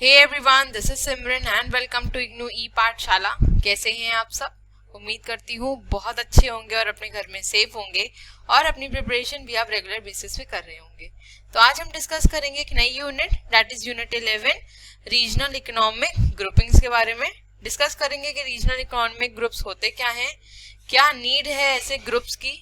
Hey everyone, this is Simran and welcome to IGNOU e Pathshala. कैसे हैं आप सब? उम्मीद करती हूँ बहुत अच्छे होंगे और अपने घर में सेफ होंगे और अपनी प्रिपरेशन भी आप रेगुलर बेसिस पे कर रहे होंगे। तो आज हम डिस्कस करेंगे एक नई unit, that is unit 11 regional economic groupings के बारे में। डिस्कस करेंगे कि रीजनल इकोनॉमिक ग्रुप्स होते क्या हैं, क्या नीड है ऐसे ग्रुप्स की।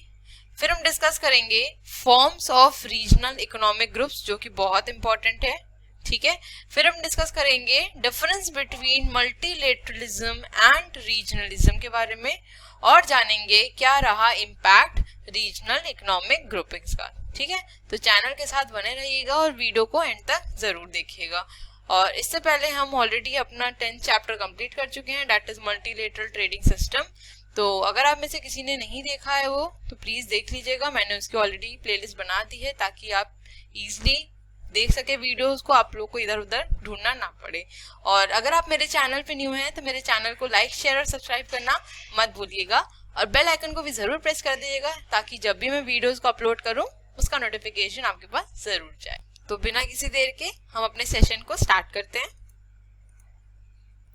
फिर हम डिस्कस करेंगे forms of regional economic groups, जो कि बहुत इंपॉर्टेंट है, ठीक है। फिर हम डिस्कस करेंगे difference between multilateralism and regionalism के बारे में और जानेंगे क्या रहा इम्पैक्ट रीजनल इकोनॉमिक ग्रुपिंग्स का, ठीक है। तो चैनल के साथ बने रहिएगा और वीडियो को एंड तक जरूर देखिएगा। और इससे पहले हम ऑलरेडी अपना 10th चैप्टर कंप्लीट कर चुके हैं, that is multilateral trading system. तो अगर आप में से किसी ने नहीं देखा है वो, तो प्लीज देख लीजिएगा। मैंने उसकी ऑलरेडी प्लेलिस्ट बना दी है ताकि आप इजिली देख सके वीडियोस को, आप लोग को इधर उधर ढूंढना ना पड़े। और अगर आप मेरे चैनल पे न्यू हैं तो मेरे चैनल को लाइक, शेयर और सब्सक्राइब करना मत भूलिएगा और बेल आइकन को भी जरूर प्रेस कर दीजिएगा ताकि जब भी मैं वीडियोस को अपलोड करूं उसका नोटिफिकेशन आपके पास जरूर जाए। तो बिना किसी देर के हम अपने सेशन को स्टार्ट करते हैं।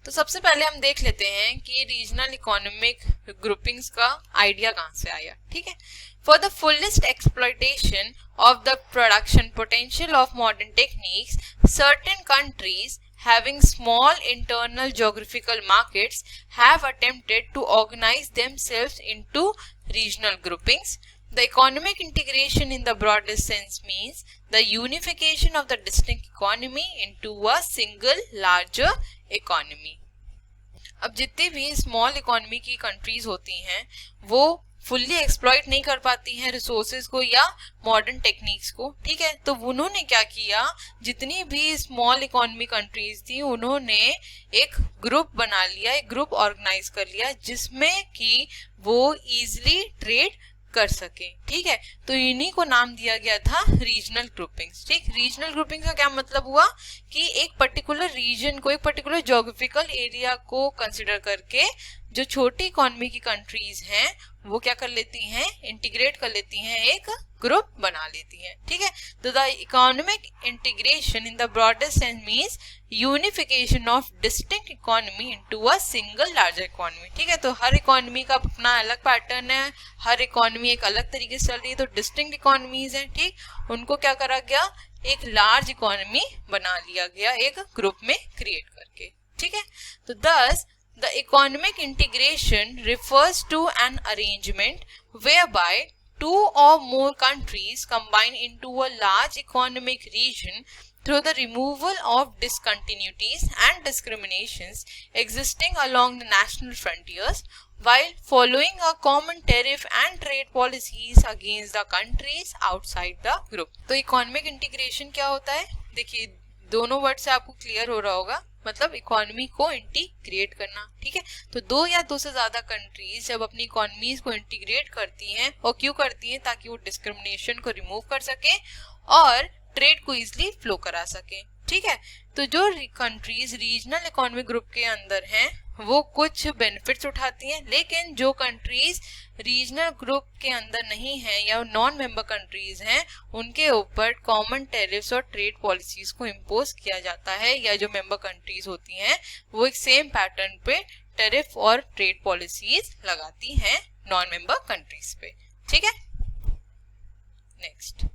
तो सबसे पहले हम देख लेते हैं कि रीजनल इकोनॉमिक ग्रुपिंग्स का आइडिया कहाँ से आया, ठीक है। For the fullest exploitation of the production potential of modern techniques, certain countries having small internal geographical markets have attempted to organize themselves into regional groupings. The economic integration in the broadest sense means the unification of the distinct economy into a single larger economy. अब जितनी भी small economy की countries होती हैं वो fully exploit नहीं कर पाती हैं रिसोर्सेज को या मॉडर्न टेक्निक्स को, ठीक है। तो उन्होंने क्या किया, जितनी भी स्मॉल इकोनॉमी कंट्रीज थी उन्होंने एक ग्रुप बना लिया, एक ग्रुप ऑर्गेनाइज कर लिया जिसमें कि वो इजिली ट्रेड कर सके, ठीक है। तो इन्हीं को नाम दिया गया था रीजनल ग्रुपिंग्स, ठीक। रीजनल ग्रुपिंग्स का क्या मतलब हुआ कि एक पर्टिकुलर रीजन को, एक पर्टिकुलर ज्योग्राफिकल एरिया को कंसिडर करके जो छोटी इकोनॉमी की कंट्रीज हैं वो क्या कर लेती हैं, इंटीग्रेट कर लेती हैं, एक ग्रुप बना लेती हैं, ठीक है। तो the economic integration in the broadest sense means unification of distinct economy into a single larger economy, ठीक है। तो हर इकोनॉमी का अपना अलग पैटर्न है, हर इकोनॉमी एक अलग तरीके से चल रही है। तो डिस्टिंक्ट इकोनॉमीज हैं, ठीक, उनको क्या करा गया, एक लार्ज इकोनॉमी बना लिया गया एक ग्रुप में क्रिएट करके, ठीक है। तो thus the economic integration refers to an arrangement whereby two or more countries combine into a large economic region through the removal of discontinuities and discriminations existing along the national frontiers while following a common tariff and trade policies against the countries outside the group. तो economic integration क्या होता है, देखिए दोनों word से आपको clear हो रहा होगा, मतलब इकोनॉमी को इंटीग्रेट करना, ठीक है। तो दो या दो से ज्यादा कंट्रीज जब अपनी इकोनॉमीज को इंटीग्रेट करती हैं, और क्यों करती हैं, ताकि वो डिस्क्रिमिनेशन को रिमूव कर सके और ट्रेड को इजिली फ्लो करा सके, ठीक है। तो जो कंट्रीज रीजनल इकोनॉमिक ग्रुप के अंदर हैं वो कुछ बेनिफिट्स उठाती हैं, लेकिन जो कंट्रीज रीजनल ग्रुप के अंदर नहीं है या नॉन मेंबर कंट्रीज हैं उनके ऊपर कॉमन टैरिफ्स और ट्रेड पॉलिसीज को इम्पोज किया जाता है, या जो मेंबर कंट्रीज होती हैं वो एक सेम पैटर्न पे टैरिफ और ट्रेड पॉलिसीज लगाती हैं नॉन मेंबर कंट्रीज पे, ठीक है। नेक्स्ट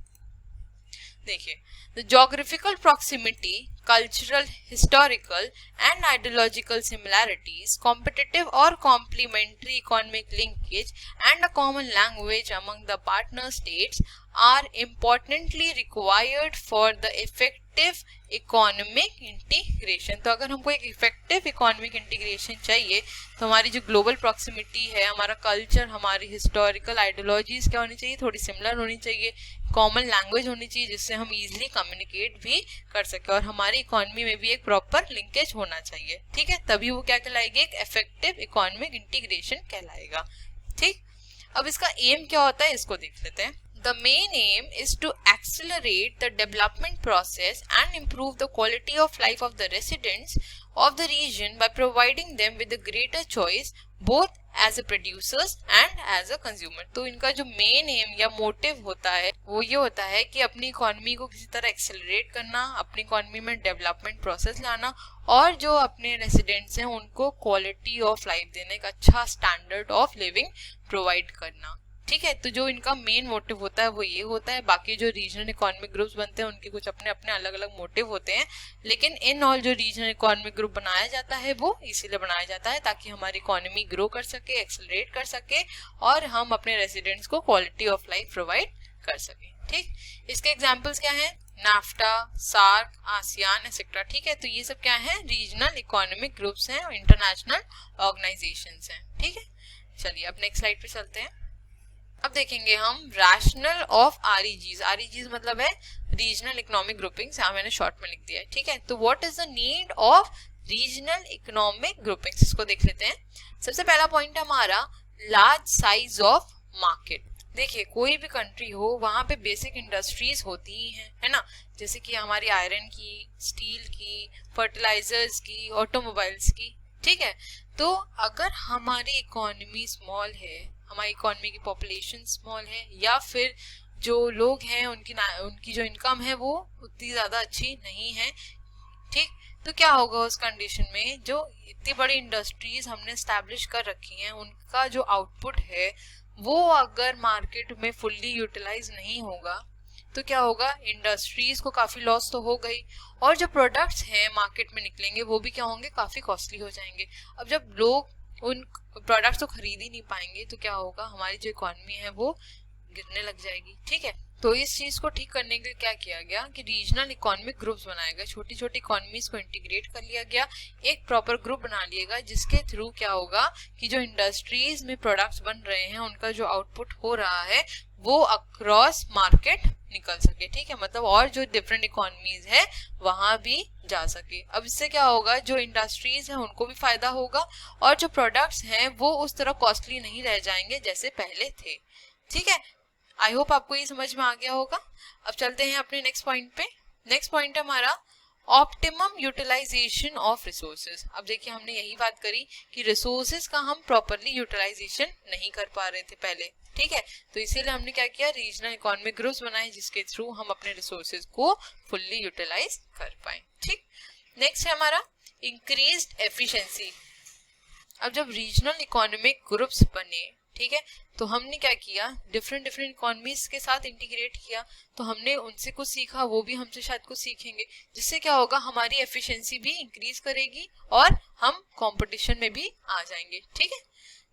देखिए, the geographical proximity, cultural, historical and ideological similarities, competitive or complementary economic linkage and a common language among the partner states are importantly required for the effective economic integration. तो अगर हमको एक effective economic integration चाहिए तो हमारी जो global proximity है, हमारा culture, हमारी historical ideologies क्या होनी चाहिए, थोड़ी similar होनी चाहिए, कॉमन लैंग्वेज होनी चाहिए जिससे हम इजिली कम्युनिकेट भी कर सके, और हमारी इकोनॉमी में भी एक प्रॉपर लिंकेज होना चाहिए, ठीक है। तभी वो क्या कहलाएगी, एक इफेक्टिव इकोनॉमिक इंटीग्रेशन कहलाएगा, ठीक। अब इसका एम क्या होता है इसको देख लेते हैं। The main aim is to accelerate the development process and improve the quality of life of the residents of the region by providing them with a greater choice, both as a producers and as a consumer. तो इनका जो main M या motive होता है वो ये होता है कि अपनी इकोनॉमी को किसी तरह एक्सेलरेट करना, अपनी इकोनॉमी में डेवलपमेंट प्रोसेस लाना और जो अपने रेसिडेंट्स हैं उनको क्वालिटी ऑफ लाइफ देने का अच्छा स्टैंडर्ड ऑफ लिविंग प्रोवाइड करना। ठीक है, तो जो इनका मेन मोटिव होता है वो ये होता है। बाकी जो रीजनल इकोनॉमिक ग्रुप्स बनते हैं उनके कुछ अपने अपने अलग अलग मोटिव होते हैं, लेकिन इन ऑल जो रीजनल इकोनॉमिक ग्रुप बनाया जाता है वो इसीलिए बनाया जाता है ताकि हमारी इकोनॉमी ग्रो कर सके, एक्सेलरेट कर सके और हम अपने रेसिडेंट्स को क्वालिटी ऑफ लाइफ प्रोवाइड कर सके। ठीक, इसके एग्जाम्पल्स क्या है? NAFTA, SAARC, ASEAN etcetera. ठीक है, तो ये सब क्या है? रीजनल इकोनॉमिक ग्रुप्स हैं और इंटरनेशनल ऑर्गेनाइजेशंस हैं। ठीक है, चलिए अब नेक्स्ट स्लाइड पे चलते हैं। अब देखेंगे हम रैशनल ऑफ आरईजीज। आरईजीज मतलब है रीजनल इकोनॉमिक ग्रुपिंग्स, यहाँ मैंने शॉर्ट में लिख दिया है। ठीक है, तो what is the need of regional economic groupings, इसको देख लेते हैं। सबसे पहला पॉइंट हमारा लार्ज साइज ऑफ मार्केट। देखिए, कोई भी कंट्री हो वहां पे बेसिक इंडस्ट्रीज होती ही हैं, है ना, जैसे कि हमारी आयरन की, स्टील की, फर्टिलाइजर्स की, ऑटोमोबाइल्स की। ठीक है, तो अगर हमारी इकोनॉमी स्मॉल है, हमारी इकोनॉमी की पॉपुलेशन स्मॉल है या फिर जो लोग हैं उनकी जो इनकम है वो उतनी ज़्यादा अच्छी नहीं है, ठीक, तो क्या होगा उस कंडीशन में? जो इतनी बड़ी इंडस्ट्रीज हमने एस्टैब्लिश कर रखी हैं उनका जो आउटपुट है वो अगर मार्केट में फुल्ली यूटिलाइज नहीं होगा तो क्या होगा? इंडस्ट्रीज को काफ़ी लॉस तो हो गई और जो प्रोडक्ट्स हैं मार्केट में निकलेंगे वो भी क्या होंगे? काफ़ी कॉस्टली हो जाएंगे। अब जब लोग उन प्रोडक्ट्स को खरीद ही नहीं पाएंगे तो क्या होगा? हमारी जो इकोनॉमी है वो गिरने लग जाएगी। ठीक है, तो इस चीज को ठीक करने के लिए क्या किया गया कि रीजनल इकोनॉमिक ग्रुप्स बनाए गए, छोटी छोटी इकोनॉमीज को इंटीग्रेट कर लिया गया, एक प्रॉपर ग्रुप बना लिया गया जिसके थ्रू क्या होगा कि जो इंडस्ट्रीज में प्रोडक्ट्स बन रहे हैं उनका जो आउटपुट हो रहा है वो अक्रॉस मार्केट निकल सके। ठीक है, मतलब और जो डिफरेंट इकोनॉमीज है वहां भी जा सके। अब इससे क्या होगा? जो इंडस्ट्रीज हैं उनको भी फायदा होगा और जो प्रोडक्ट्स हैं वो उस तरह कॉस्टली नहीं रह जाएंगे जैसे पहले थे। ठीक है, आई होप आपको ये समझ में आ गया होगा। अब चलते हैं अपने नेक्स्ट पॉइंट पे। नेक्स्ट पॉइंट है हमारा ऑप्टिमम यूटिलाइजेशन ऑफ रिसोर्सेज। अब देखिए, हमने यही बात करी कि रिसोर्सेज का हम प्रॉपरली यूटिलाइजेशन नहीं कर पा रहे थे पहले। ठीक है, तो इसीलिए हमने क्या किया? रीजनल इकोनॉमिक ग्रुप्स बनाए जिसके थ्रू हम अपने रिसोर्सेज को फुल्ली यूटिलाइज कर पाए। ठीक, नेक्स्ट है हमारा इंक्रीज्ड एफिशिएंसी। अब जब रीजनल इकोनॉमिक ग्रुप्स बने, ठीक है, तो हमने क्या किया? डिफरेंट इकोनॉमीज के साथ इंटीग्रेट किया, तो हमने उनसे कुछ सीखा, वो भी हमसे शायद कुछ सीखेंगे, जिससे क्या होगा? हमारी एफिशिएंसी भी इंक्रीज करेगी और हम कंपटीशन में भी आ जाएंगे। ठीक है,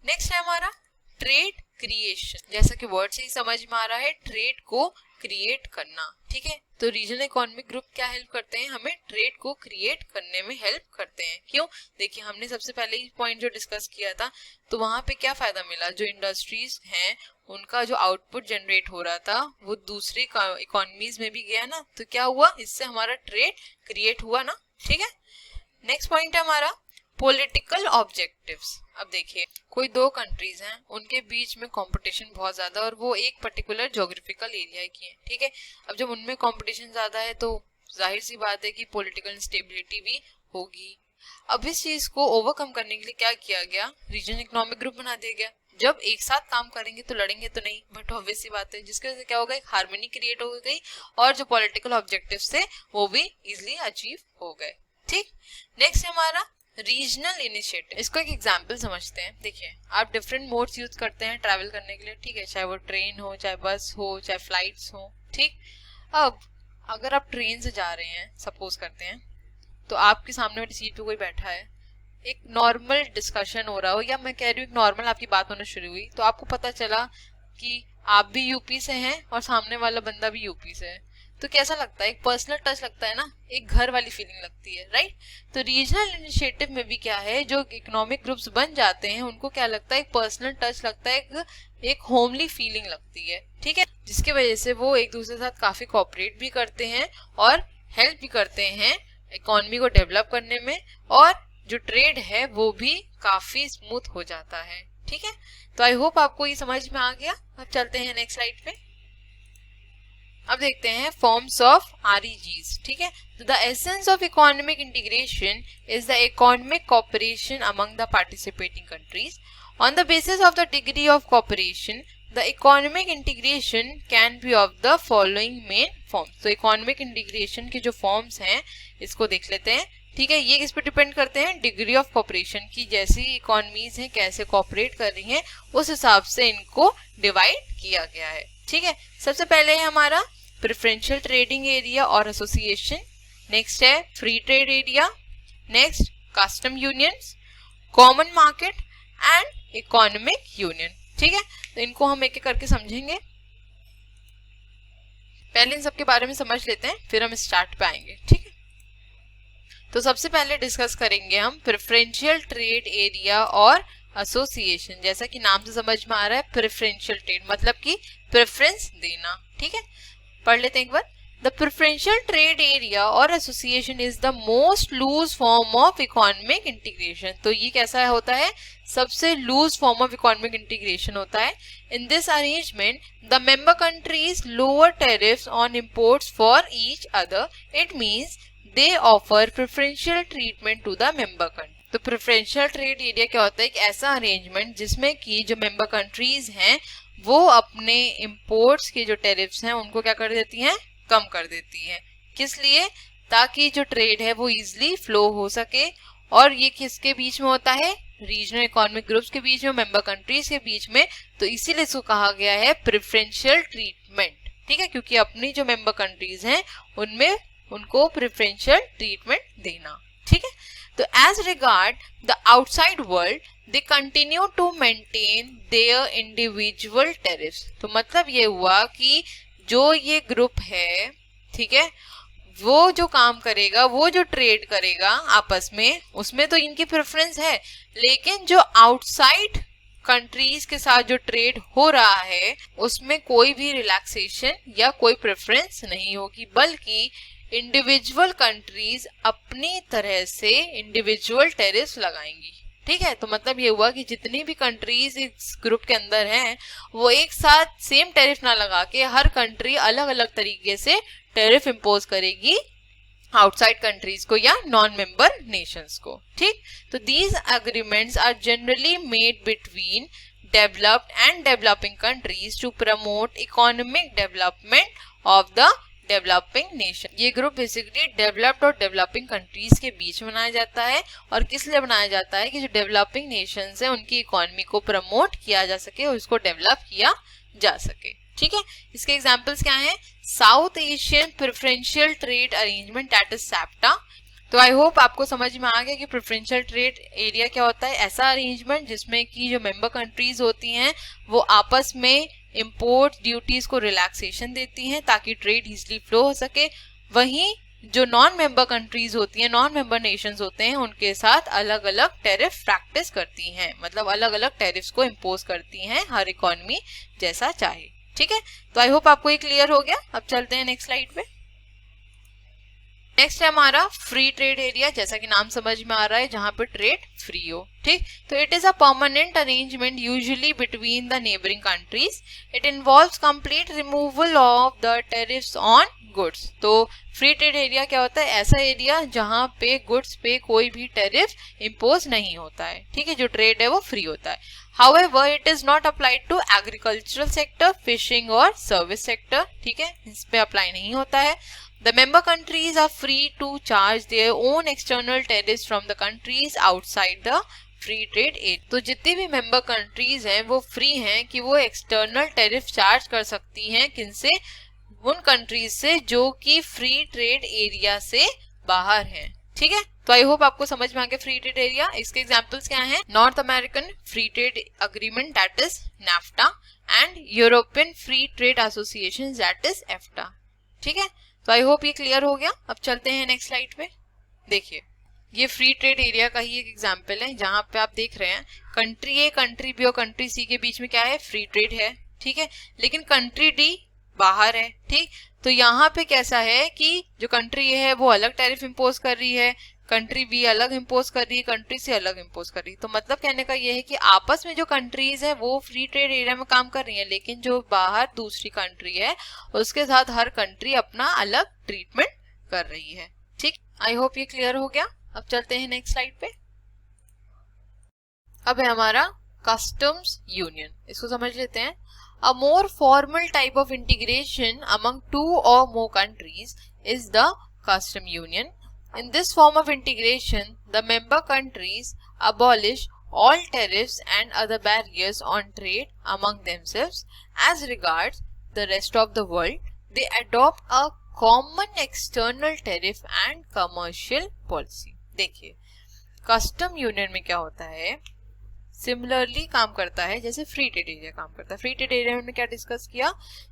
नेक्स्ट है हमारा ट्रेड क्रिएशन। जैसा कि वर्ड से ही समझ में आ रहा है, ट्रेड को क्रिएट करना। ठीक है, तो रीजनल इकोनॉमिक ग्रुप क्या हेल्प करते हैं? हमें ट्रेड को क्रिएट करने में हेल्प करते हैं। क्यों? देखिए, हमने सबसे पहले ही पॉइंट जो डिस्कस किया था, तो वहां पे क्या फायदा मिला? जो इंडस्ट्रीज हैं उनका जो आउटपुट जनरेट हो रहा था वो दूसरी इकोनॉमीज में भी गया ना, तो क्या हुआ? इससे हमारा ट्रेड क्रिएट हुआ ना। ठीक है, नेक्स्ट पॉइंट है हमारा पॉलिटिकल ऑब्जेक्टिव्स। अब देखिए, कोई दो कंट्रीज हैं, उनके बीच में कंपटीशन बहुत ज्यादा और वो एक पर्टिकुलर ज्योग्राफिकल एरिया की है। ठीक है, अब जब उनमें कंपटीशन ज्यादा है तो जाहिर सी बात है कि पॉलिटिकल इंस्टेबिलिटी भी होगी। अब इस चीज को ओवरकम करने के लिए क्या किया गया? रीजनल इकोनॉमिक ग्रुप बना दिया गया। जब एक साथ काम करेंगे तो लड़ेंगे तो नहीं, बट ऑब्वियस सी बात है, जिसकी वजह से क्या होगा? एक हार्मनी क्रिएट हो गई और जो पॉलिटिकल ऑब्जेक्टिव्स थे वो भी इजिली अचीव हो गए। ठीक, नेक्स्ट है हमारा रीजनल इनिशिएटिव। इसको एक एग्जांपल समझते हैं। देखिए, आप डिफरेंट मोड्स यूज करते हैं ट्रैवल करने के लिए। ठीक है, चाहे वो ट्रेन हो, चाहे बस हो, चाहे फ्लाइट्स हो। ठीक, अब अगर आप ट्रेन से जा रहे हैं, सपोज करते हैं, तो आपके सामने वाली सीट पे कोई बैठा है, एक नॉर्मल डिस्कशन हो रहा हो या मैं कह रही हूँ नॉर्मल आपकी बात होना शुरू हुई, तो आपको पता चला कि आप भी यूपी से हैं और सामने वाला बंदा भी यूपी से है, तो कैसा लगता है? एक पर्सनल टच लगता है ना, एक घर वाली फीलिंग लगती है, राइट? तो रीजनल इनिशिएटिव में भी क्या है, जो इकोनॉमिक ग्रुप्स बन जाते हैं उनको क्या लगता है? एक पर्सनल टच लगता है, एक होमली फीलिंग लगती है। ठीक है, जिसकी वजह से वो एक दूसरे के साथ काफी कोऑपरेट भी करते हैं और हेल्प भी करते हैं इकोनॉमी को डेवलप करने में, और जो ट्रेड है वो भी काफी स्मूथ हो जाता है। ठीक है, तो आई होप आपको ये समझ में आ गया। अब चलते हैं नेक्स्ट स्लाइड पे। अब देखते हैं फॉर्म्स ऑफ आरईजीज। ठीक है, तो the essence of economic integration is the economic cooperation among the participating countries, on the basis of the degree of corporation the economic integration can be of the following main forms. तो economic integration के जो forms हैं इसको देख लेते हैं। ठीक है, ये किस पे डिपेंड करते हैं, डिग्री ऑफ कॉपरेशन की, जैसी इकोनॉमीज हैं कैसे कॉपरेट कर रही हैं उस हिसाब से इनको डिवाइड किया गया है। ठीक है, सबसे पहले है हमारा प्रेफरेंशियल ट्रेडिंग एरिया और एसोसिएशन, नेक्स्ट है free trade area, next custom unions, common market and economic union. ठीक है, तो इनको हम एक एक करके समझेंगे। पहले इन सब के बारे में समझ लेते हैं, फिर हम स्टार्ट पे आएंगे। ठीक है, तो सबसे पहले डिस्कस करेंगे हम प्रेफरेंशियल ट्रेड एरिया और एसोसिएशन। जैसा कि नाम से समझ में आ रहा है, प्रेफरेंशियल ट्रेड मतलब कि प्रेफरेंस देना। ठीक है, पढ़ लेते हैं एक बार। द प्रेफरेंशियल ट्रेड एरिया और association is the most loose form of economic integration. तो ये कैसा होता है, सबसे loose form of economic integration होता है। In this arrangement the member countries lower tariffs on imports for each other. It means they offer preferential treatment to the member country. तो preferential trade area क्या होता है, एक ऐसा arrangement जिसमें कि जो मेंबर कंट्रीज हैं वो अपने इंपोर्ट्स के जो टैरिफ्स हैं उनको क्या कर देती हैं, कम कर देती हैं। किस लिए, ताकि जो ट्रेड है वो इजिली फ्लो हो सके। और ये किसके बीच में होता है, रीजनल इकोनॉमिक ग्रुप्स के बीच में, मेंबर कंट्रीज के बीच में। तो इसीलिए इसको कहा गया है प्रेफरेंशियल ट्रीटमेंट। ठीक है, क्योंकि अपनी जो मेंबर कंट्रीज हैं उनमें उनको प्रेफरेंशियल ट्रीटमेंट देना। ठीक है, तो as regard the outside world they continue to maintain their individual tariffs. तो मतलब ये हुआ कि जो ये ग्रुप है, ठीक है, वो जो काम करेगा, वो जो ट्रेड करेगा आपस में, उसमें तो इनकी प्रेफरेंस है, लेकिन जो आउटसाइड कंट्रीज के साथ जो ट्रेड हो रहा है उसमें कोई भी रिलैक्सेशन या कोई प्रेफरेंस नहीं होगी, बल्कि इंडिविजुअल कंट्रीज अपनी तरह से इंडिविजुअल टैरिफ्स लगाएंगी। ठीक है, तो मतलब ये हुआ कि जितनी भी कंट्रीज इस ग्रुप के अंदर हैं वो एक साथ सेम टैरिफ ना लगा के हर कंट्री अलग अलग तरीके से टैरिफ इंपोज करेगी आउटसाइड कंट्रीज को या नॉन मेंबर नेशंस को। ठीक, तो these agreements are generally made between developed and developing countries to promote economic development of the developing nation. ये ग्रुप बेसिकली डेवलप्ड और डेवलपिंग कंट्रीज के बीच में बनाया जाता है। और किस लिए बनाया जाता है कि जो डेवलपिंग नेशंस हैं उनकी इकोनॉमी को प्रमोट किया जा सके और इसको डेवलप किया जा सके। ठीक है, इसके एग्जांपल्स क्या हैं, South Asian preferential trade arrangement that is SAPTA. तो आई होप आपको समझ में आ गया कि प्रेफरेंशियल ट्रेड एरिया क्या होता है, ऐसा अरेंजमेंट जिसमें कि जो मेंबर कंट्रीज होती हैं वो आपस में इंपोर्ट ड्यूटीज को रिलैक्सेशन देती हैं ताकि ट्रेड इजीली फ्लो हो सके। वहीं जो नॉन मेंबर कंट्रीज होती हैं, नॉन मेंबर नेशंस होते हैं, उनके साथ अलग अलग टैरिफ प्रैक्टिस करती हैं, मतलब अलग अलग टैरिफ्स को इम्पोज करती हैं हर इकोनॉमी जैसा चाहे। ठीक है, तो आई होप आपको ये क्लियर हो गया। अब चलते हैं नेक्स्ट स्लाइड पे। नेक्स्ट है हमारा फ्री ट्रेड एरिया, जैसा कि नाम समझ में आ रहा है, जहां पे ट्रेड फ्री हो। ठीक, तो it is a permanent arrangement usually between the neighbouring countries. It involves complete removal of the tariffs on goods. तो फ्री ट्रेड एरिया क्या होता है, ऐसा एरिया जहां पे गुड्स पे कोई भी टैरिफ इम्पोज नहीं होता है। ठीक है, जो ट्रेड है वो फ्री होता है। However, it is not applied to agricultural sector, fishing और service sector। ठीक है, इस पे अप्लाई नहीं होता है। The member countries are free to charge their own external tariffs from the countries outside the free trade area। तो जितनी भी member countries हैं वो फ्री हैं कि वो external tariff चार्ज कर सकती हैं, किनसे, उन कंट्रीज से जो कि फ्री ट्रेड एरिया से बाहर हैं। ठीक है, तो आई होप आपको समझ में आ गया फ्री ट्रेड एरिया। इसके एग्जांपल्स क्या हैं, north American free trade agreement that is NAFTA and European free trade association that is EFTA। ठीक है, तो आई होप ये क्लियर हो गया। अब चलते हैं नेक्स्ट स्लाइड पे। देखिए, ये फ्री ट्रेड एरिया का ही एक एग्जांपल है जहां पे आप देख रहे हैं कंट्री ए, कंट्री बी और कंट्री सी के बीच में क्या है, फ्री ट्रेड है। ठीक है, लेकिन कंट्री डी बाहर है। ठीक, तो यहाँ पे कैसा है कि जो कंट्री ए है वो अलग टैरिफ इम्पोज कर रही है, कंट्री बी अलग इम्पोज कर रही है, कंट्री सी अलग इम्पोज कर रही है। तो मतलब कहने का ये है कि आपस में जो कंट्रीज है वो फ्री ट्रेड एरिया में काम कर रही है, लेकिन जो बाहर दूसरी कंट्री है उसके साथ हर कंट्री अपना अलग ट्रीटमेंट कर रही है। ठीक, आई होप ये क्लियर हो गया। अब चलते हैं नेक्स्ट स्लाइड पे। अब है हमारा कस्टम्स यूनियन। इसको समझ लेते हैं। A more formal type of integration among two or more countries is the custom union. In this form of integration, the member countries abolish all tariffs and other barriers on trade among themselves. As regards the rest of the world, they adopt a common external tariff and commercial policy. देखिए, custom union में क्या होता है, similarly काम करता है जैसे free trade area काम करता है। फ्री ट्रेड एरिया में हमने क्या डिस्कस किया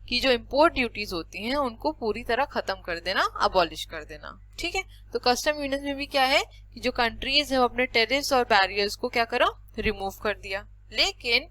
कि जो इम्पोर्ट ड्यूटीज होती हैं उनको पूरी तरह खत्म कर देना, अबॉलिश कर देना, ठीक है। तो कस्टम यूनियन में भी क्या है कि जो कंट्रीज है वो अपने टेरिफ्स और बैरियर्स को क्या करो, रिमूव कर दिया। लेकिन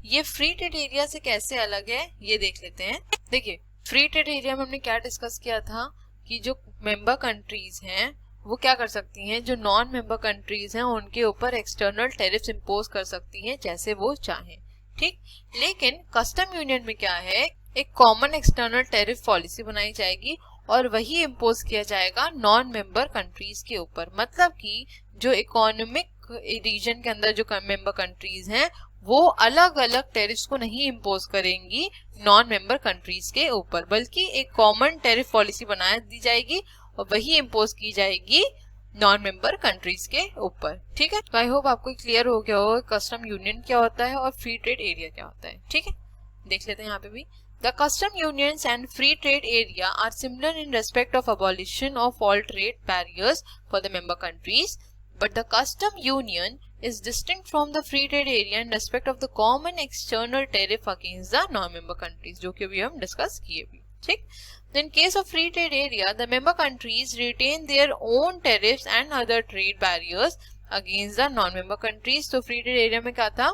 ये फ्री ट्रेड एरिया से कैसे अलग है ये देख लेते हैं। देखिए, फ्री ट्रेड एरिया में हमने क्या डिस्कस किया था कि जो मेंबर कंट्रीज हैं वो क्या कर सकती हैं, जो नॉन मेंबर कंट्रीज हैं उनके ऊपर एक्सटर्नल टैरिफ्स इंपोज कर सकती हैं जैसे वो चाहें, ठीक। लेकिन कस्टम यूनियन में क्या है, एक कॉमन एक्सटर्नल टैरिफ पॉलिसी बनाई जाएगी और वही इंपोज किया जाएगा नॉन मेंबर कंट्रीज के ऊपर। मतलब कि जो इकोनॉमिक रीजन के अंदर जो मेंबर कंट्रीज हैं वो अलग अलग टैरिफ्स को नहीं इंपोज करेंगी नॉन मेंबर कंट्रीज के ऊपर, बल्कि एक कॉमन टैरिफ पॉलिसी बना दी जाएगी और वही इंपोज की जाएगी नॉन मेंबर कंट्रीज के ऊपर, ठीक है। तो आई होप आपको क्लियर हो गया हो कस्टम यूनियन क्या होता है और फ्री ट्रेड एरिया क्या होता है, ठीक है। देख लेते हैं यहाँ पे भी। The custom unions and free trade area are similar in respect of abolition of all trade barriers for the member countries, but the custom union is distinct from the free trade area in respect of the common external tariff against the non-member countries, जो कि अभी हम discuss किए भी, ठीक। So in case of free trade area, the member countries retain their own tariffs and other trade barriers against the non-member countries. तो free trade area में क्या था,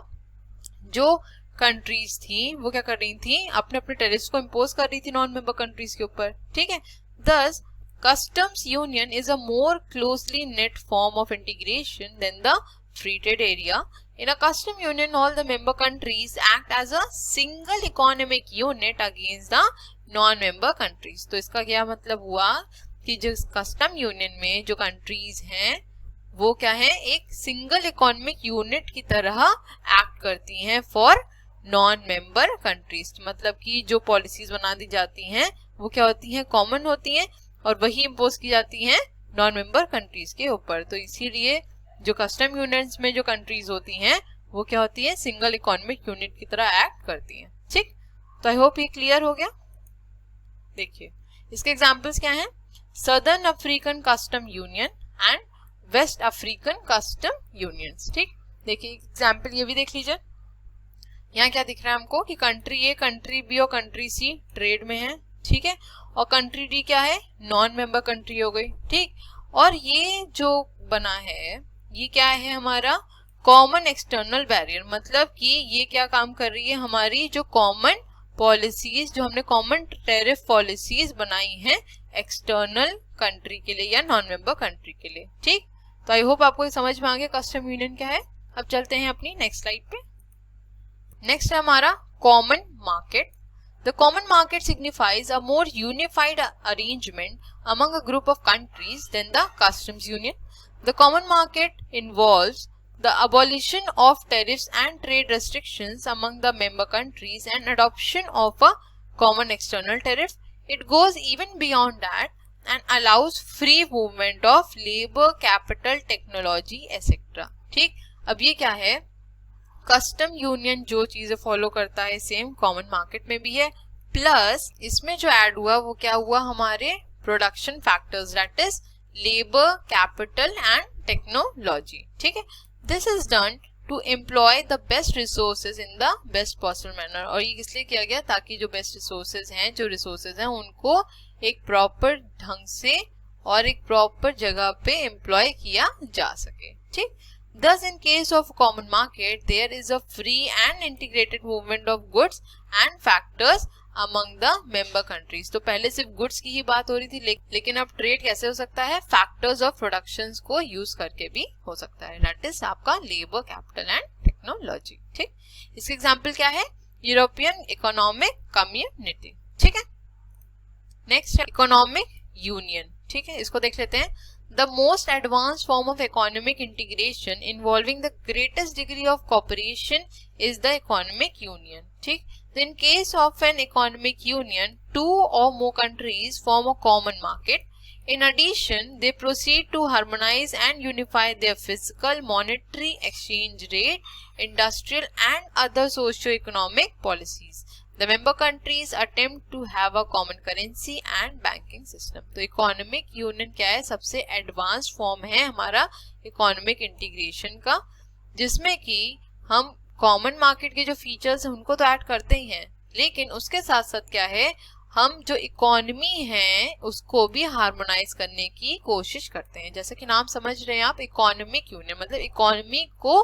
जो कंट्रीज थी वो क्या कर रही थी, अपने अपने टेरिफ्स को इम्पोज कर रही थी नॉन मेंबर कंट्रीज के ऊपर, ठीक है। Thus, customs union is a more closely knit form of integration than the free trade area. In a custom union, all the member countries act as a single economic unit against the non-member countries. तो इसका क्या मतलब हुआ कि जो custom union में जो countries हैं वो क्या है, एक सिंगल इकोनॉमिक यूनिट की तरह एक्ट करती हैं फॉर नॉन मेंबर कंट्रीज। मतलब कि जो पॉलिसीज बना दी जाती हैं वो क्या होती हैं, कॉमन होती हैं और वही इम्पोज की जाती हैं नॉन मेंबर कंट्रीज के ऊपर। तो इसीलिए जो कस्टम यूनियंस में जो कंट्रीज होती हैं वो क्या होती है, सिंगल इकोनॉमिक यूनिट की तरह एक्ट करती हैं, ठीक। तो आई होप ये क्लियर हो गया। देखिए, इसके एग्जांपल्स क्या हैं, southern African custom union and west African custom unions, ठीक। देखिए एग्जांपल ये भी देख लीजिए। यहाँ क्या दिख रहा है हमको कि कंट्री ए, कंट्री बी और कंट्री सी ट्रेड में है, ठीक है, और कंट्री डी क्या है, नॉन मेंबर कंट्री हो गई, ठीक। और ये जो बना है ये क्या है, हमारा कॉमन एक्सटर्नल बैरियर। मतलब कि ये क्या काम कर रही है, हमारी जो कॉमन पॉलिसीज, जो हमने कॉमन टैरिफ पॉलिसीज बनाई हैं एक्सटर्नल कंट्री के लिए या नॉन मेंबर कंट्री के लिए, ठीक। तो आई होप आपको समझ में आ गया कस्टम यूनियन क्या है। अब चलते हैं अपनी नेक्स्ट स्लाइड पे। नेक्स्ट है हमारा common market. The common market signifies a more unified arrangement among a group of countries than the customs union. The common market involves the abolition of tariffs and trade restrictions among the member countries and adoption of a common external tariff. It goes even beyond that and allows free movement of labor, capital, technology, etc. ठीक, अब ये क्या है, custom union जो चीजें follow करता है same common market में भी है, प्लस इसमें जो ऐड हुआ वो क्या हुआ, हमारे production factors, that is labour, capital and technology, ठीक है। This is done to employ the best resources in the best possible manner. और ये इसलिए किया गया ताकि जो बेस्ट रिसोर्सेज हैं उनको एक प्रॉपर ढंग से और एक प्रॉपर जगह पे एम्प्लॉय किया जा सके, ठीक। Thus, in case of common market, there is a free and integrated movement of goods and factors among the member countries. तो पहले सिर्फ गुड्स की ही बात हो रही थी, लेकिन अब ट्रेड कैसे हो सकता है, फैक्टर्स ऑफ प्रोडक्शंस को यूज करके भी हो सकता है, दैट इज आपका लेबर, कैपिटल एंड टेक्नोलॉजी, ठीक। इसके एग्जांपल क्या है, यूरोपियन इकोनॉमिक कम्युनिटी, ठीक है। नेक्स्ट है इकोनॉमिक यूनियन, ठीक है, इसको देख लेते हैं। the most advanced form of economic integration involving the greatest degree of cooperation is the economic union. ठीक, तो in case of an economic union, 2 or more countries form a common market. In addition, they proceed to harmonize and unify their fiscal, monetary, exchange rate, industrial and other socio-economic policies. The member countries attempt to have a common currency and banking system. तो economic union क्या है? सबसे advanced form है हमारा economic integration का, जिसमें कि हम common market के जो features हैं उनको तो add करते ही हैं, लेकिन उसके साथ साथ क्या है, हम जो इकोनॉमी है उसको भी हार्मोनाइज करने की कोशिश करते हैं. जैसे कि नाम समझ रहे हैं आप, इकोनॉमिक यूनियन मतलब इकोनॉमी को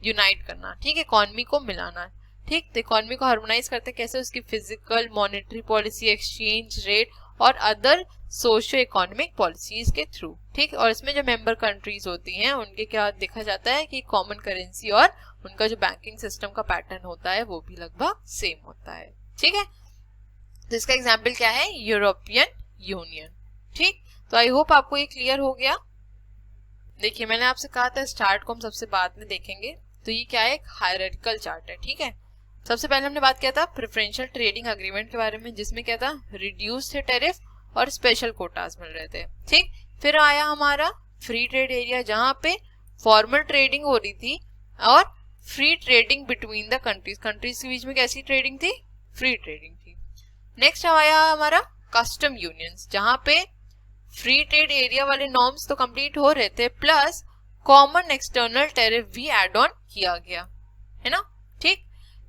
यूनाइट करना. ठीक है, इकोनॉमी को मिलाना. ठीक, तो इकोनॉमी को हार्मोनाइज करते हैं कैसे? उसकी physical, monetary policy, exchange rate और अदर सोशियो इकोनॉमिक पॉलिसीज के थ्रू. ठीक, और इसमें जो मेंबर कंट्रीज होती हैं उनके क्या देखा जाता है कि कॉमन करेंसी और उनका जो बैंकिंग सिस्टम का पैटर्न होता है वो भी लगभग सेम होता है. ठीक है, तो इसका एग्जाम्पल क्या है? European union. ठीक, तो आई होप आपको ये क्लियर हो गया. देखिए, मैंने आपसे कहा था स्टार्ट को हम सबसे बाद में देखेंगे. तो ये क्या है? एक हायरार्किकल चार्ट है. ठीक है, सबसे पहले हमने बात किया था प्रेफरेंशियल ट्रेडिंग एग्रीमेंट के बारे में, जिसमें क्या था? रिड्यूस थे टैरिफ और स्पेशल कोटास मिल रहे थे. ठीक, फिर आया हमारा फ्री ट्रेड एरिया, जहां पे फॉर्मल ट्रेडिंग हो रही थी और free trading between the countries. Countries के बीच में कैसी ट्रेडिंग थी? फ्री ट्रेडिंग थी. नेक्स्ट आया हमारा कस्टम यूनियंस, जहां पे फ्री ट्रेड एरिया वाले नॉर्म्स तो कंप्लीट हो रहे थे, प्लस कॉमन एक्सटर्नल टैरिफ भी एड ऑन किया गया है ना. ठीक,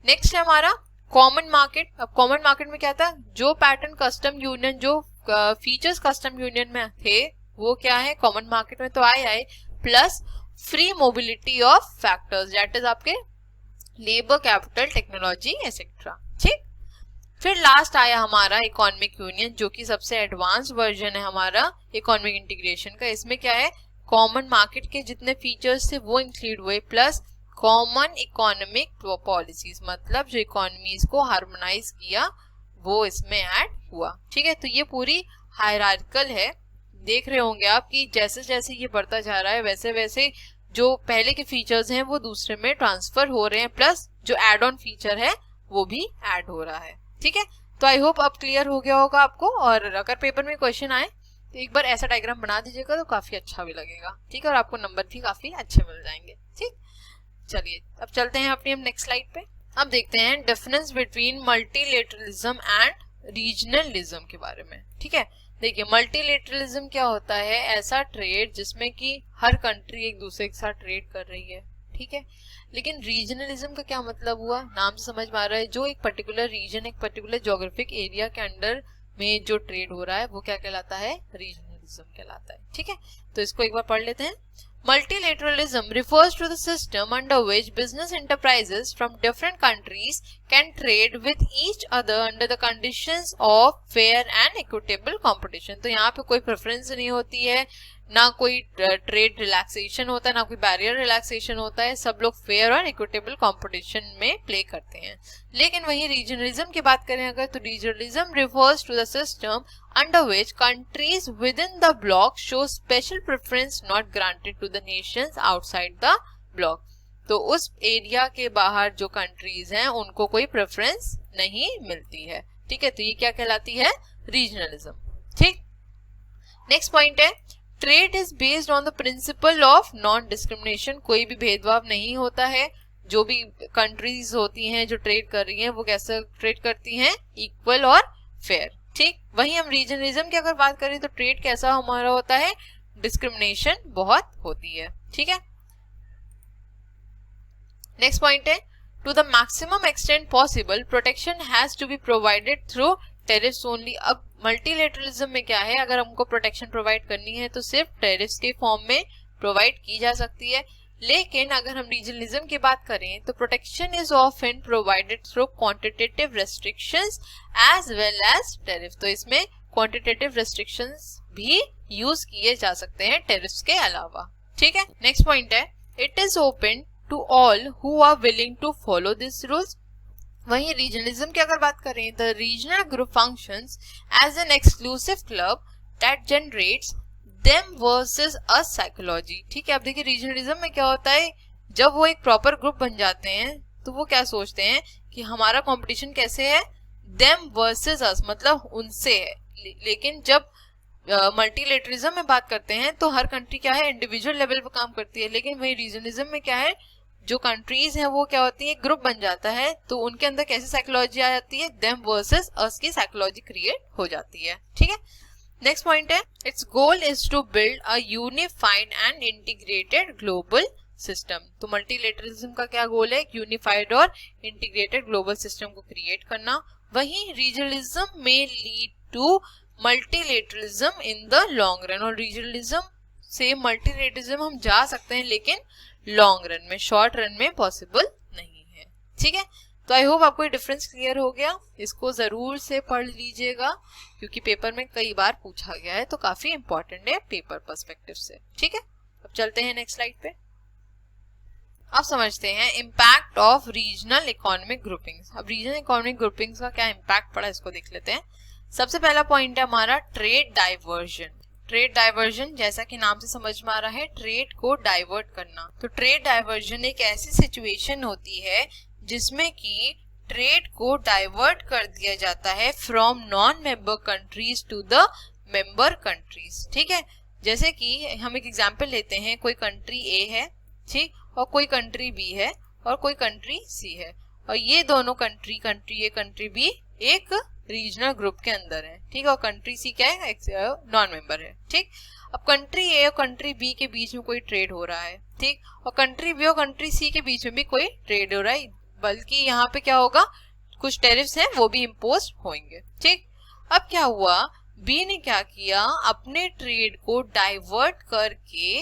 नेक्स्ट है हमारा कॉमन मार्केट. अब कॉमन मार्केट में क्या था? जो पैटर्न कस्टम यूनियन, जो फीचर्स कस्टम यूनियन में थे वो क्या है? कॉमन मार्केट में तो आए, plus free mobility of factors, that is आपके लेबर, कैपिटल, टेक्नोलॉजी एक्सेट्रा. ठीक, फिर लास्ट आया हमारा इकोनॉमिक यूनियन, जो कि सबसे एडवांस वर्जन है हमारा इकोनॉमिक इंटीग्रेशन का. इसमें क्या है? कॉमन मार्केट के जितने फीचर्स थे वो इंक्लूड हुए, प्लस कॉमन इकोनॉमिक पॉलिसीज, मतलब जो इकोनॉमीज को हार्मोनाइज किया वो इसमें ऐड हुआ. ठीक है, तो ये पूरी हायरार्किकल है. देख रहे होंगे आप कि जैसे जैसे ये बढ़ता जा रहा है वैसे वैसे जो पहले के फीचर्स हैं वो दूसरे में ट्रांसफर हो रहे हैं, प्लस जो एड ऑन फीचर है वो भी ऐड हो रहा है. ठीक है, तो आई होप अब क्लियर हो गया होगा आपको. और अगर पेपर में क्वेश्चन आए तो एक बार ऐसा डायग्राम बना दीजिएगा तो काफी अच्छा भी लगेगा. ठीक है, और आपको नंबर भी काफी अच्छे मिल जाएंगे. ठीक, चलिए अब चलते हैं अपनी हम नेक्स्ट स्लाइड पे. अब देखते हैं difference between multilateralism and regionalism के बारे में. ठीक है, देखिए मल्टीलेटरलिज्म क्या होता है? ऐसा ट्रेड जिसमें कि हर कंट्री एक दूसरे के साथ ट्रेड कर रही है. ठीक है, लेकिन रीजनलिज्म का क्या मतलब हुआ? नाम से समझ में आ रहा है, जो एक पर्टिकुलर रीजन, एक पर्टिकुलर ज्योग्राफिक एरिया के अंडर में जो ट्रेड हो रहा है वो क्या कहलाता है? रीजनलिज्म कहलाता है. ठीक है, तो इसको एक बार पढ़ लेते हैं. Multilateralism refers to the system under which business enterprises from different countries can trade with each other under the conditions of fair and equitable competition. तो यहाँ पे कोई प्रेफरेंस नहीं होती है, ना कोई ट्रेड रिलैक्सेशन होता है, ना कोई बैरियर रिलैक्सेशन होता है. सब लोग फेयर और इक्विटेबल कंपटीशन में प्ले करते हैं. लेकिन वहीं रीजनलिज्म की बात करें अगर, तो regionalism refers to the system under which countries within the bloc show special preference not granted to the nations outside the bloc. तो उस एरिया के बाहर जो कंट्रीज हैं उनको कोई प्रेफरेंस नहीं मिलती है. ठीक है, तो ये क्या कहलाती है? रीजनलिज्म. ठीक, नेक्स्ट पॉइंट है trade is based on the principle of non discrimination. कोई भी भेदभाव नहीं होता है. जो भी कंट्रीज होती हैं जो ट्रेड कर रही हैं वो कैसे ट्रेड करती हैं? इक्वल और फेयर. ठीक, वहीं हम रीजनलिज्म की अगर बात करें तो ट्रेड कैसा हमारा होता है? डिस्क्रिमिनेशन बहुत होती है. ठीक है, नेक्स्ट पॉइंट है to the maximum extent possible protection has to be provided through tariffs only. अब मल्टीलेटरलिज्म में क्या है? अगर हमको प्रोटेक्शन प्रोवाइड करनी है तो सिर्फ टेरिफ्स के फॉर्म में प्रोवाइड की जा सकती है. लेकिन अगर हम रीजनलिज्म की बात करें तो protection is often provided through quantitative restrictions as well as tariff. तो इसमें क्वांटिटेटिव रेस्ट्रिक्शंस भी यूज किए जा सकते हैं टैरिफ्स के अलावा. ठीक है, नेक्स्ट पॉइंट है it is open to all who are willing to follow this rules. वहीं रीजनलिज्म की अगर बात करें तो regional group functions as an exclusive club that generates them versus us psychology. ठीक है, अब देखिए रीजनलिज्म में क्या होता है, जब वो एक प्रॉपर ग्रुप बन जाते हैं तो वो क्या सोचते हैं कि हमारा कंपटीशन कैसे है, देम वर्सेस अस, मतलब उनसे है। लेकिन जब मल्टीलेटरिज्म में बात करते हैं तो हर कंट्री क्या है, इंडिविजुअल लेवल पर काम करती है। लेकिन वही रीजनलिज्म में क्या है, जो कंट्रीज हैं वो क्या होती है, ग्रुप बन जाता है, तो उनके अंदर कैसी साइकोलॉजी आ जाती है, देम वर्सेस अस की साइकोलॉजी क्रिएट हो जाती है। ठीक है, नेक्स्ट पॉइंट है, its goal is to build a unified and integrated global system. तो मल्टीलेटरिज्म का क्या गोल है, यूनिफाइड और इंटीग्रेटेड ग्लोबल सिस्टम को क्रिएट करना। वहीं रीजनलिज्म में lead to multilateralism in the long run, और रीजनलिज्म से मल्टीलेटरिज्म हम जा सकते हैं लेकिन लॉन्ग रन में, शॉर्ट रन में पॉसिबल नहीं है। ठीक है, तो आई होप आपको ये डिफरेंस क्लियर हो गया। इसको जरूर से पढ़ लीजिएगा क्योंकि पेपर में कई बार पूछा गया है, तो काफी इंपॉर्टेंट है पेपर पर्सपेक्टिव से। ठीक है, अब चलते हैं नेक्स्ट स्लाइड पे। अब समझते हैं impact of regional economic groupings. अब रीजनल इकोनॉमिक ग्रुपिंग्स का क्या इम्पैक्ट पड़ा, इसको देख लेते हैं। सबसे पहला पॉइंट है हमारा ट्रेड डाइवर्जन। ट्रेड डाइवर्जन जैसा कि नाम से समझ में आ रहा है, ट्रेड को डाइवर्ट करना। तो ट्रेड डाइवर्जन एक ऐसी सिचुएशन होती है जिसमें कि ट्रेड को डाइवर्ट कर दिया जाता है from non member countries to the member countries. ठीक है, जैसे कि हम एक एग्जांपल लेते हैं, कोई कंट्री ए है, ठीक, और कोई कंट्री बी है और कोई कंट्री सी है, और ये दोनों कंट्री ए कंट्री बी एक रीजनल ग्रुप के अंदर है। ठीक है, और कंट्री सी क्या है, नॉन मेंबर है। ठीक, अब कंट्री ए और कंट्री बी के बीच में कोई ट्रेड हो रहा है, ठीक, और कंट्री बी और कंट्री सी के बीच में भी कोई ट्रेड हो रहा है, बल्कि यहाँ पे क्या होगा, कुछ टैरिफ्स हैं वो भी इम्पोज होंगे। ठीक, अब क्या हुआ, बी ने क्या किया, अपने ट्रेड को डाइवर्ट करके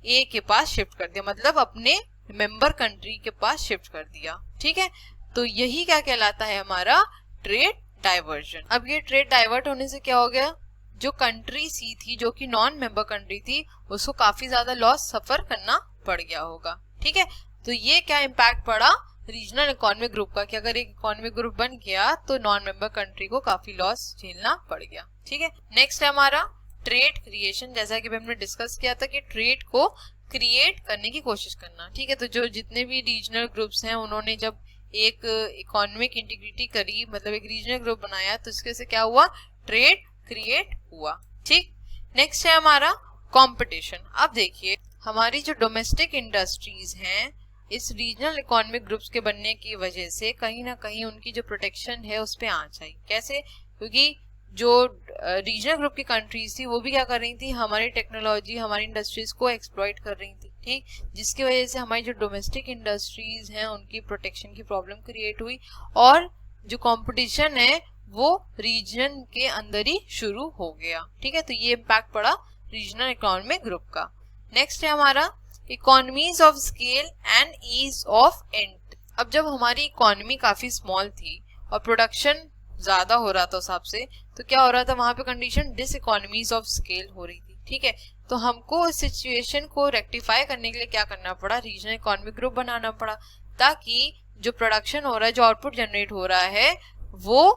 ए के पास शिफ्ट कर दिया, मतलब अपने मेंबर कंट्री के पास शिफ्ट कर दिया। ठीक है, तो यही क्या कहलाता है, हमारा ट्रेड डाइवर्जन। अब ये ट्रेड डाइवर्ट होने से क्या हो गया, जो कंट्री सी थी जो कि नॉन मेंबर कंट्री थी, उसको काफी ज्यादा लॉस सफर करना पड़ गया होगा। ठीक है, तो ये क्या इम्पैक्ट पड़ा रीजनल इकोनॉमिक ग्रुप का, कि अगर एक इकोनॉमिक ग्रुप बन गया तो नॉन मेंबर कंट्री को काफी लॉस झेलना पड़ गया। ठीक है, नेक्स्ट है हमारा ट्रेड क्रिएशन। जैसा कि हमने डिस्कस किया था कि ट्रेड को क्रिएट करने की कोशिश करना। ठीक है, तो जो जितने भी रीजनल ग्रुप्स हैं उन्होंने जब एक इकोनॉमिक इंटीग्रिटी करी, मतलब एक रीजनल ग्रुप बनाया, तो इसके से क्या हुआ, ट्रेड क्रिएट हुआ। ठीक, नेक्स्ट है हमारा कंपटीशन। अब देखिए हमारी जो डोमेस्टिक इंडस्ट्रीज हैं, इस रीजनल इकोनॉमिक ग्रुप्स के बनने की वजह से कहीं ना कहीं उनकी जो प्रोटेक्शन है उस पे आंच आई। कैसे, क्योंकि जो रीजनल ग्रुप की कंट्रीज थी वो भी क्या कर रही थी, हमारी टेक्नोलॉजी, हमारी इंडस्ट्रीज को एक्सप्लॉइट कर रही थी। ठीक, जिसकी वजह से हमारी जो डोमेस्टिक इंडस्ट्रीज हैं उनकी प्रोटेक्शन की प्रॉब्लम क्रिएट हुई, और जो कंपटीशन है वो रीजन के अंदर ही शुरू हो गया। ठीक है, तो ये इम्पैक्ट पड़ा रीजनल इकोनॉमिक ग्रुप का। नेक्स्ट है हमारा economies of scale and ease of entry. अब जब हमारी इकोनॉमी काफी स्मॉल थी और प्रोडक्शन ज्यादा हो रहा था उस हिसाब से, तो क्या हो रहा था, वहां पे condition diseconomies of scale हो रही थी। ठीक है, तो हमको इस सिचुएशन को रेक्टिफाई करने के लिए क्या करना पड़ा, रीजनल इकोनॉमिक ग्रुप बनाना पड़ा, ताकि जो प्रोडक्शन हो रहा है, जो आउटपुट जनरेट हो रहा है, वो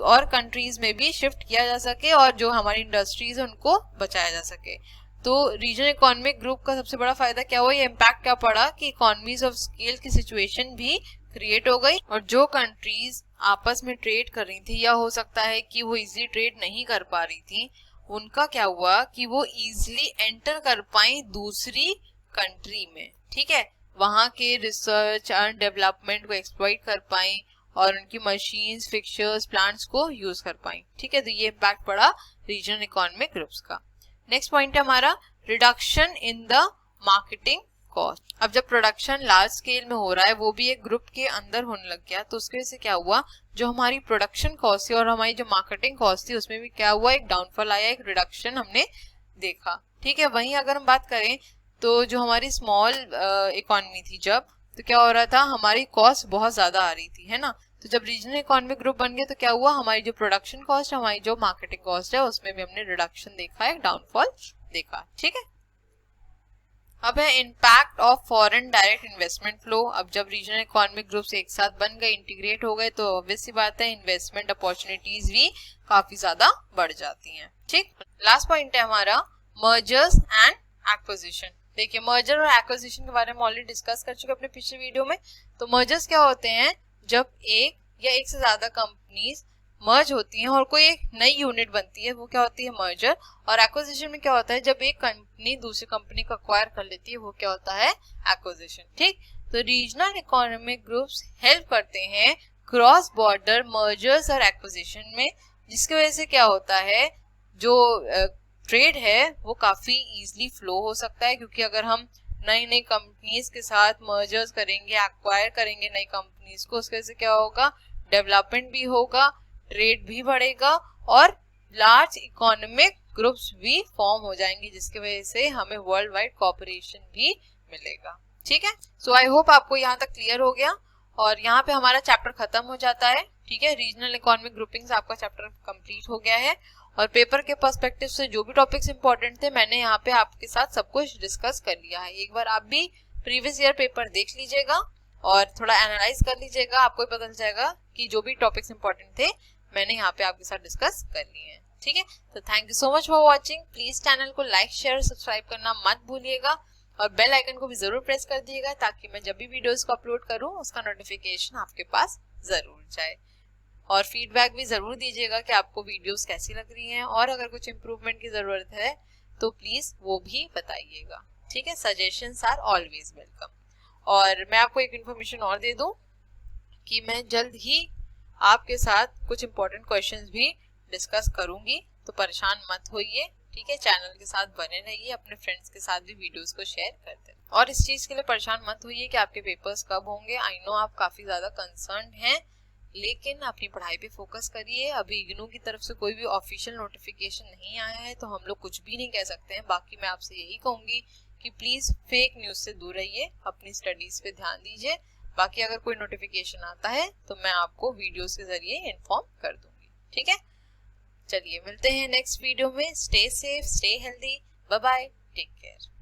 और कंट्रीज में भी शिफ्ट किया जा सके और जो हमारी इंडस्ट्रीज है उनको बचाया जा सके। तो रीजनल इकोनॉमिक ग्रुप का सबसे बड़ा फायदा क्या हुआ, ये इम्पैक्ट क्या पड़ा कि इकोनॉमीज ऑफ स्केल की सिचुएशन भी क्रिएट हो गई, और जो कंट्रीज आपस में ट्रेड कर रही थी, या हो सकता है कि वो इजीली ट्रेड नहीं कर पा रही थी, उनका क्या हुआ कि वो इजीली एंटर कर पाई दूसरी कंट्री में। ठीक है, वहां के रिसर्च एंड डेवलपमेंट को एक्सप्लॉइट कर पाई और उनकी मशीन्स, फिक्चर्स, प्लांट्स को यूज कर पाई। ठीक है, तो ये इम्पैक्ट पड़ा रीजनल इकोनॉमिक ग्रुप्स का। नेक्स्ट पॉइंट है हमारा reduction in the marketing cost. अब जब प्रोडक्शन लार्ज स्केल में हो रहा है, वो भी एक ग्रुप के अंदर होने लग गया, तो उसकी वजह से क्या हुआ, जो हमारी प्रोडक्शन कॉस्ट थी और हमारी जो मार्केटिंग कॉस्ट थी उसमें भी क्या हुआ, एक डाउनफॉल आया, एक रिडक्शन हमने देखा। ठीक है, वहीं अगर हम बात करें तो जो हमारी स्मॉल इकोनॉमी थी जब, तो क्या हो रहा था, हमारी कॉस्ट बहुत ज्यादा आ रही थी, है ना। तो जब रीजनल इकोनॉमिक ग्रुप बन गया तो क्या हुआ, हमारी जो प्रोडक्शन कॉस्ट, हमारी जो मार्केटिंग कॉस्ट है, उसमें भी हमने रिडक्शन देखा है, डाउनफॉल देखा। ठीक है, अब है impact of foreign direct investment flow. अब जब रीजनल इकोनॉमिक ग्रुप्स एक साथ बन गए, इंटीग्रेट हो गए, तो ऑब्वियस सी बात है इन्वेस्टमेंट अपॉर्चुनिटीज भी काफी ज्यादा बढ़ जाती हैं। ठीक, लास्ट पॉइंट है हमारा मर्जर्स एंड एक्विजिशन। देखिए मर्जर और एक्विजिशन के बारे में ऑलरेडी डिस्कस कर चुके अपने पिछले वीडियो में। तो मर्जर्स क्या होते हैं, जब एक या एक से ज्यादा कंपनीज मर्ज होती हैं और कोई एक नई यूनिट बनती है, वो क्या होती है मर्जर। और एक्विजिशन में क्या होता है, जब एक कंपनी दूसरी कंपनी को अक्वायर कर लेती है, वो क्या होता है एक्विजिशन। ठीक, तो रीजनल इकोनॉमिक ग्रुप्स हेल्प करते हैं क्रॉस बॉर्डर मर्जर्स और एक्विजिशन में, जिसकी वजह से क्या होता है, जो ट्रेड है वो काफी इजीली फ्लो हो सकता है। क्योंकि अगर हम नई नई कंपनीज के साथ मर्जर्स करेंगे, एक्वायर करेंगे नई कंपनीज को, उसकी वजह से क्या होगा, डेवलपमेंट भी होगा, ट्रेड भी बढ़ेगा और लार्ज इकोनॉमिक ग्रुप्स भी फॉर्म हो जाएंगे, जिसकी वजह से हमें वर्ल्ड वाइड कॉर्पोरेशन भी मिलेगा। ठीक है, सो आई होप आपको यहाँ तक क्लियर हो गया और यहाँ पे हमारा चैप्टर खत्म हो जाता है। ठीक है, रीजनल इकोनॉमिक ग्रुपिंग्स आपका चैप्टर कंप्लीट हो गया है और पेपर के पर्सपेक्टिव से जो भी टॉपिक्स इंपॉर्टेंट थे मैंने यहाँ पे आपके साथ सब कुछ डिस्कस कर लिया है। एक बार आप भी प्रीवियस ईयर पेपर देख लीजिएगा और थोड़ा एनालाइज कर लीजिएगा, आपको पता चल जाएगा कि जो भी टॉपिक्स इंपॉर्टेंट थे मैंने यहाँ पे आपके साथ डिस्कस कर लिए हैं। ठीक है, तो thank you so much for watching. Please channel को लाइक शेयर सब्सक्राइब करना मत भूलिएगा और बेल आइकन को भी जरूर प्रेस कर दिएगा, ताकि मैं जब भी वीडियोस को अपलोड करूँ उसका नोटिफिकेशन आपके पास जरूर जाए। और फीडबैक भी जरूर दीजिएगा कि आपको वीडियोस कैसी लग रही हैं और अगर कुछ इम्प्रूवमेंट की जरूरत है तो प्लीज वो भी बताइएगा। ठीक है, सजेशंस आर ऑलवेज वेलकम। और मैं आपको एक इन्फॉर्मेशन और दे दूं कि मैं जल्द ही आपके साथ कुछ इम्पोर्टेंट क्वेश्चंस भी डिस्कस करूंगी, तो परेशान मत होइए। ठीक है, चैनल के साथ बने रहिए, अपने फ्रेंड्स के साथ भी वीडियोस को शेयर करते हैं। और इस चीज के लिए परेशान मत होइए कि आपके पेपर्स कब होंगे। आई नो आप काफी ज्यादा कंसर्न हैं, लेकिन अपनी पढ़ाई पे फोकस करिए। अभी इग्नू की तरफ से कोई भी ऑफिशियल नोटिफिकेशन नहीं आया है तो हम लोग कुछ भी नहीं कह सकते हैं। बाकी मैं आपसे यही कहूंगी कि प्लीज फेक न्यूज से दूर रहिए, अपनी स्टडीज पे ध्यान दीजिए। बाकी अगर कोई नोटिफिकेशन आता है तो मैं आपको वीडियोस के जरिए इन्फॉर्म कर दूंगी। ठीक है, चलिए मिलते हैं नेक्स्ट वीडियो में। Stay safe, stay healthy, bye bye, take care.